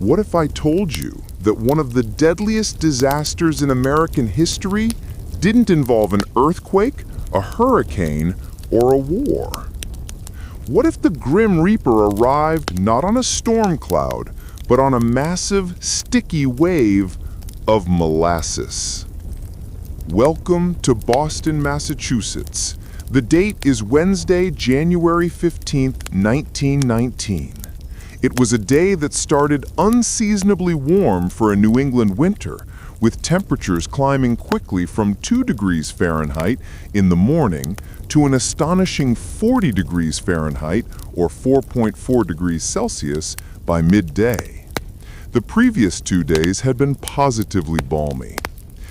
What if I told you that one of the deadliest disasters in American history didn't involve an earthquake, a hurricane, or a war? What if the Grim Reaper arrived not on a storm cloud, but on a massive, sticky wave of molasses? Welcome to Boston, Massachusetts. The date is Wednesday, January 15th, 1919. It was a day that started unseasonably warm for a New England winter, with temperatures climbing quickly from 2 degrees Fahrenheit in the morning to an astonishing 40 degrees Fahrenheit, or 4.4 degrees Celsius, by midday. The previous 2 days had been positively balmy.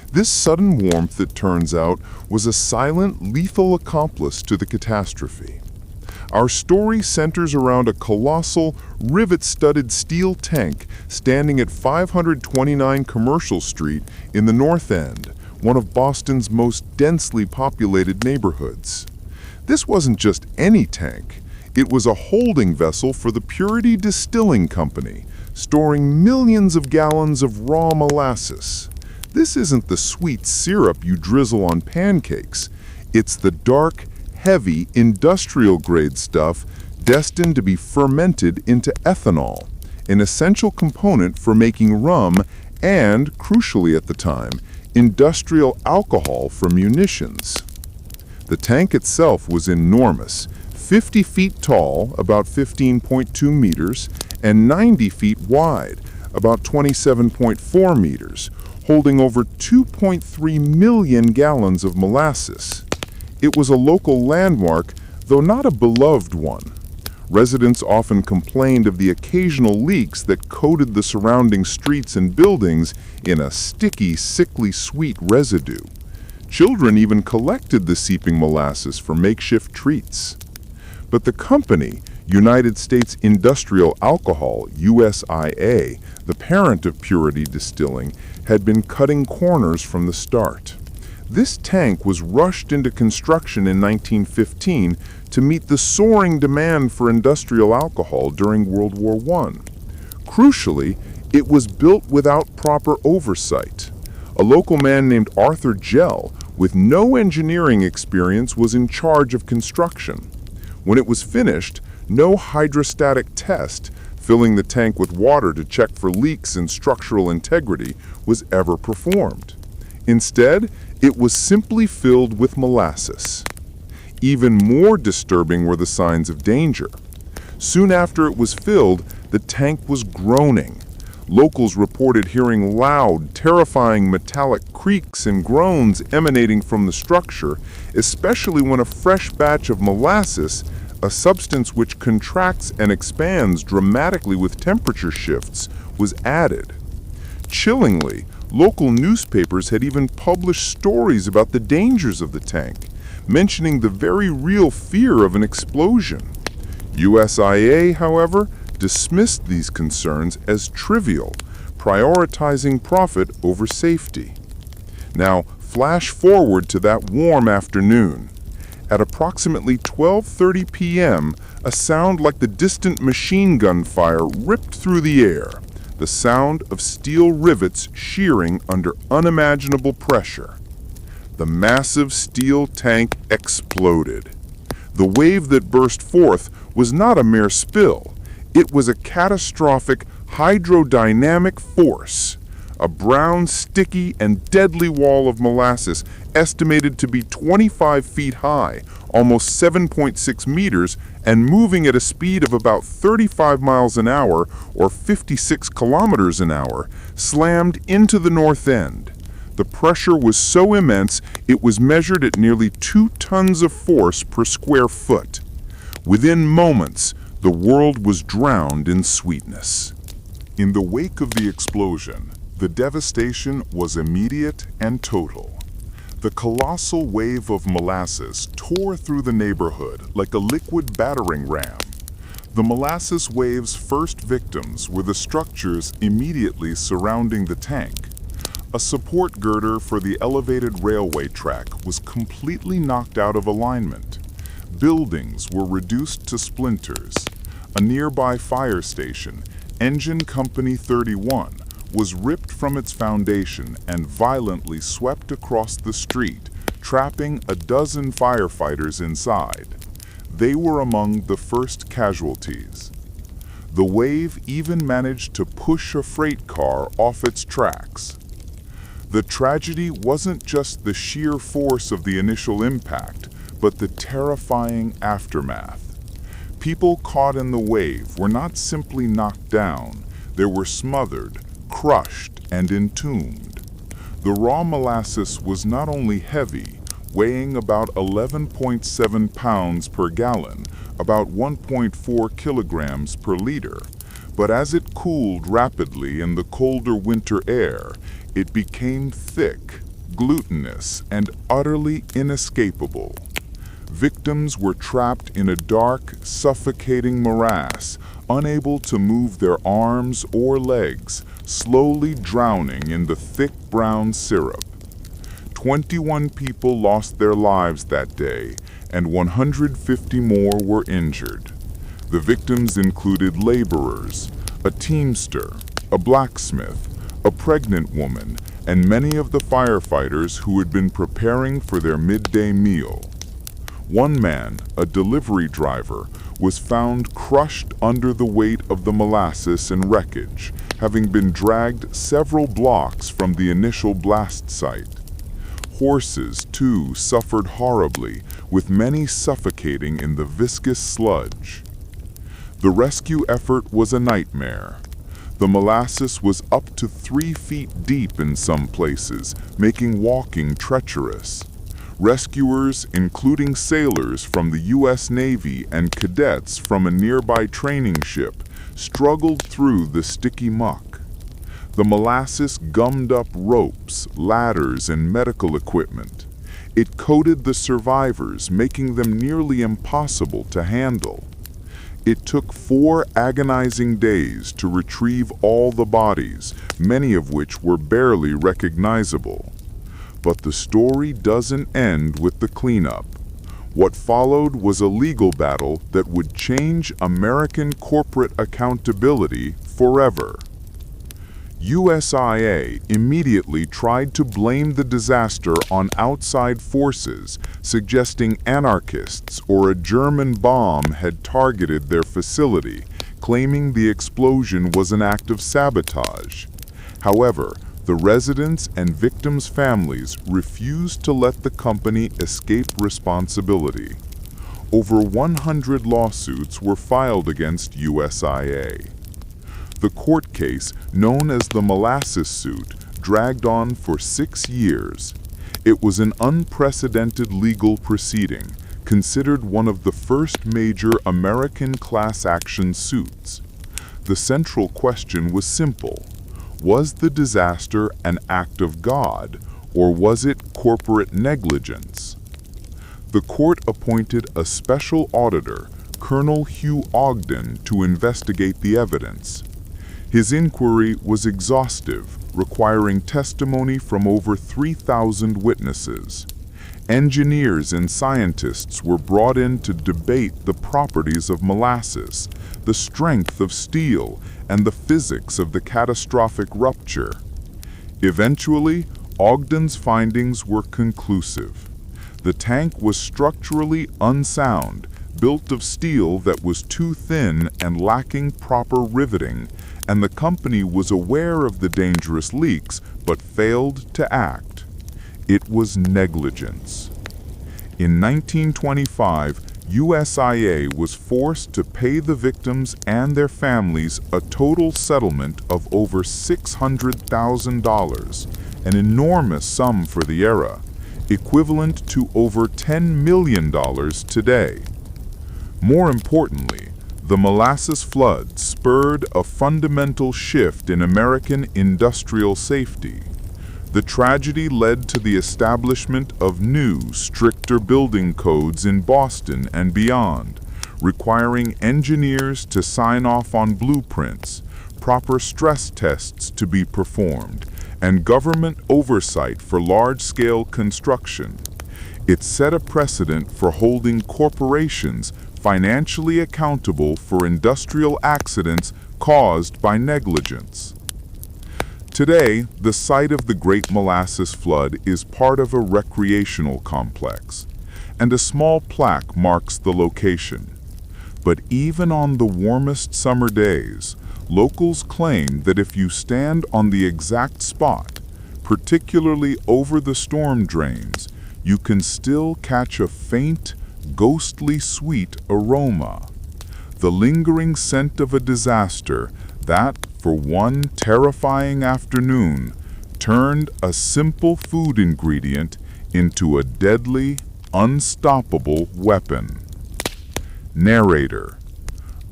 This sudden warmth, it turns out, was a silent, lethal accomplice to the catastrophe. Our story centers around a colossal, rivet-studded steel tank standing at 529 Commercial Street in the North End, one of Boston's most densely populated neighborhoods. This wasn't just any tank. It was a holding vessel for the Purity Distilling Company, storing millions of gallons of raw molasses. This isn't the sweet syrup you drizzle on pancakes. It's the dark, heavy, industrial-grade stuff destined to be fermented into ethanol, an essential component for making rum and, crucially at the time, industrial alcohol for munitions. The tank itself was enormous, 50 feet tall, about 15.2 meters, and 90 feet wide, about 27.4 meters, holding over 2.3 million gallons of molasses. It was a local landmark, though not a beloved one. Residents often complained of the occasional leaks that coated the surrounding streets and buildings in a sticky, sickly sweet residue. Children even collected the seeping molasses for makeshift treats. But the company, United States Industrial Alcohol, USIA, the parent of Purity Distilling, had been cutting corners from the start. This tank was rushed into construction in 1915 to meet the soaring demand for industrial alcohol during World War I. Crucially, it was built without proper oversight. A local man named Arthur Gell, with no engineering experience, was in charge of construction. When it was finished, no hydrostatic test, filling the tank with water to check for leaks and structural integrity, was ever performed. Instead, it was simply filled with molasses. Even more disturbing were the signs of danger. Soon after it was filled, the tank was groaning. Locals reported hearing loud, terrifying metallic creaks and groans emanating from the structure, especially when a fresh batch of molasses, a substance which contracts and expands dramatically with temperature shifts, was added. Chillingly, local newspapers had even published stories about the dangers of the tank, mentioning the very real fear of an explosion. USIA, however, dismissed these concerns as trivial, prioritizing profit over safety. Now, flash forward to that warm afternoon. At approximately 12:30 p.m., a sound like the distant machine gun fire ripped through the air, the sound of steel rivets shearing under unimaginable pressure. The massive steel tank exploded. The wave that burst forth was not a mere spill. It was a catastrophic hydrodynamic force, a brown, sticky, and deadly wall of molasses estimated to be 25 feet high, almost 7.6 meters, and moving at a speed of about 35 miles an hour, or 56 kilometers an hour, slammed into the North End. The pressure was so immense it was measured at nearly 2 tons of force per square foot. Within moments, the world was drowned in sweetness. In the wake of the explosion, the devastation was immediate and total. The colossal wave of molasses tore through the neighborhood like a liquid battering ram. The molasses wave's first victims were the structures immediately surrounding the tank. A support girder for the elevated railway track was completely knocked out of alignment. Buildings were reduced to splinters. A nearby fire station, Engine Company 31 was ripped from its foundation and violently swept across the street, trapping a dozen firefighters inside. They were among the first casualties. The wave even managed to push a freight car off its tracks. The tragedy wasn't just the sheer force of the initial impact, but the terrifying aftermath. People caught in the wave were not simply knocked down, they were smothered, crushed, and entombed. The raw molasses was not only heavy, weighing about 11.7 pounds per gallon, about 1.4 kilograms per liter, but as it cooled rapidly in the colder winter air, it became thick, glutinous, and utterly inescapable. Victims were trapped in a dark, suffocating morass, unable to move their arms or legs, slowly drowning in the thick brown syrup. 21 people lost their lives that day, and 150 more were injured. The victims included laborers, a teamster, a blacksmith, a pregnant woman, and many of the firefighters who had been preparing for their midday meal. One man, a delivery driver, was found crushed under the weight of the molasses and wreckage, having been dragged several blocks from the initial blast site. Horses, too, suffered horribly, with many suffocating in the viscous sludge. The rescue effort was a nightmare. The molasses was up to 3 feet deep in some places, making walking treacherous. Rescuers, including sailors from the U.S. Navy and cadets from a nearby training ship, struggled through the sticky muck. The molasses gummed up ropes, ladders, and medical equipment. It coated the survivors, making them nearly impossible to handle. It took 4 agonizing days to retrieve all the bodies, many of which were barely recognizable. But the story doesn't end with the cleanup. What followed was a legal battle that would change American corporate accountability forever. USIA immediately tried to blame the disaster on outside forces, suggesting anarchists or a German bomb had targeted their facility, claiming the explosion was an act of sabotage. However, the residents and victims' families refused to let the company escape responsibility. Over 100 lawsuits were filed against USIA. The court case, known as the Molasses suit, dragged on for 6 years. It was an unprecedented legal proceeding, considered one of the first major American class action suits. The central question was simple. Was the disaster an act of God, or was it corporate negligence? The court appointed a special auditor, Colonel Hugh Ogden, to investigate the evidence. His inquiry was exhaustive, requiring testimony from over 3,000 witnesses. Engineers and scientists were brought in to debate the properties of molasses, the strength of steel, and the physics of the catastrophic rupture. Eventually, Ogden's findings were conclusive. The tank was structurally unsound, built of steel that was too thin and lacking proper riveting, and the company was aware of the dangerous leaks but failed to act. It was negligence. In 1925, USIA was forced to pay the victims and their families a total settlement of over $600,000, an enormous sum for the era, equivalent to over $10 million today. More importantly, the molasses flood spurred a fundamental shift in American industrial safety. The tragedy led to the establishment of new, stricter building codes in Boston and beyond, requiring engineers to sign off on blueprints, proper stress tests to be performed, and government oversight for large-scale construction. It set a precedent for holding corporations, financially accountable for industrial accidents caused by negligence. Today, the site of the Great Molasses Flood is part of a recreational complex, and a small plaque marks the location. But even on the warmest summer days, locals claim that if you stand on the exact spot, particularly over the storm drains, you can still catch a faint, ghostly sweet aroma, the lingering scent of a disaster that, for one terrifying afternoon, turned a simple food ingredient into a deadly, unstoppable weapon. Narrator,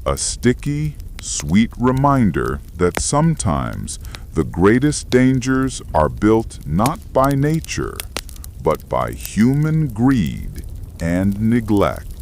a sticky, sweet reminder that sometimes the greatest dangers are built not by nature, but by human greed and neglect.